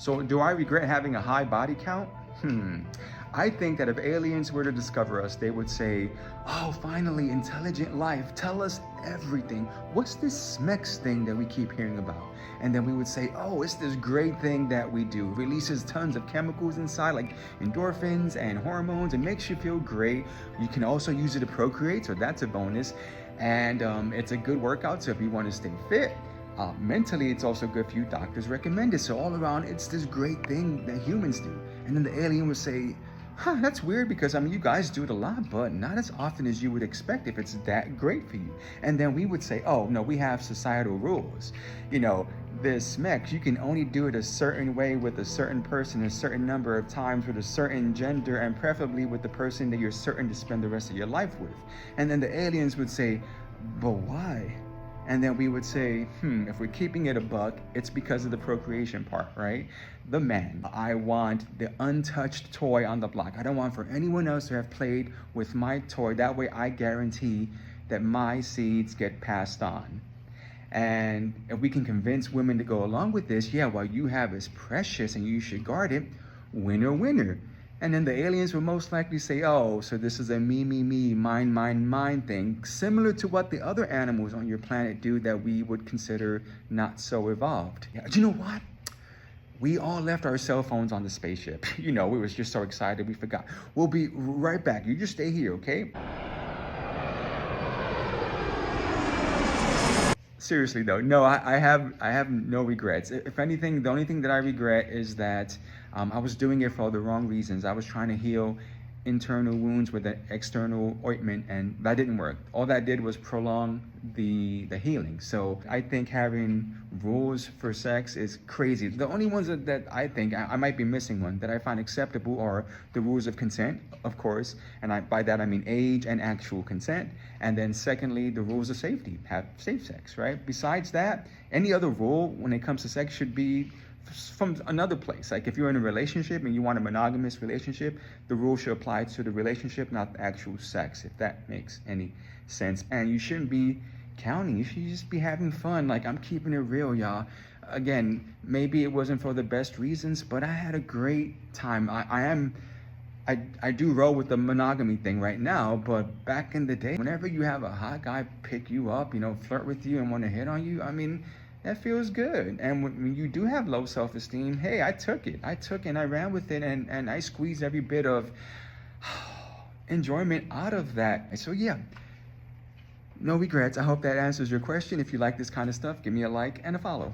So do I regret having a high body count? I think that if aliens were to discover us, they would say, oh, finally, intelligent life, tell us everything. What's this SMEX thing that we keep hearing about? And then we would say, oh, it's this great thing that we do. It releases tons of chemicals inside, like endorphins and hormones. It makes you feel great. You can also use it to procreate, so that's a bonus. And it's a good workout, so if you want to stay fit, mentally, it's also good for you. Doctors recommend it. So all around, it's this great thing that humans do. And then the alien would say, huh, that's weird because, I mean, you guys do it a lot, but not as often as you would expect if it's that great for you. And then we would say, oh, no, we have societal rules. You know, this SMEX, you can only do it a certain way with a certain person a certain number of times with a certain gender, and preferably with the person that you're certain to spend the rest of your life with. And then the aliens would say, but why? And then we would say, if we're keeping it a buck, it's because of the procreation part, right? The man. I want the untouched toy on the block. I don't want for anyone else to have played with my toy. That way I guarantee that my seeds get passed on. And if we can convince women to go along with this, yeah, what you have is precious and you should guard it, winner, winner. And then the aliens will most likely say, oh, so this is a me, mine, mine thing, similar to what the other animals on your planet do that we would consider not so evolved. Yeah, do you know what? We all left our cell phones on the spaceship. You know, we was just so excited we forgot. We'll be right back. You just stay here, okay? Seriously though, no, I have no regrets. If anything, the only thing that I regret is that I was doing it for the wrong reasons. I was trying to heal internal wounds with an external ointment, and that didn't work. All that did was prolong the healing. So I think having rules for sex is crazy. The only ones that I think, I might be missing one, that I find acceptable are the rules of consent, of course, and by that I mean age and actual consent. And then secondly, the rules of safety, have safe sex, right? Besides that, any other rule when it comes to sex should be from another place. Like if you're in a relationship and you want a monogamous relationship, the rule should apply to the relationship, not the actual sex, if that makes any sense. And you shouldn't be counting. You should just be having fun. Like, I'm keeping it real, y'all. Again, maybe it wasn't for the best reasons, but I had a great time. I do roll with the monogamy thing right now, but back in the day, whenever you have a hot guy pick you up, you know, flirt with you and want to hit on you, I mean, that feels good. And when you do have low self-esteem, hey, I took it and I ran with it, and I squeezed every bit of enjoyment out of that. So yeah, no regrets. I hope that answers your question. If you like this kind of stuff, give me a like and a follow.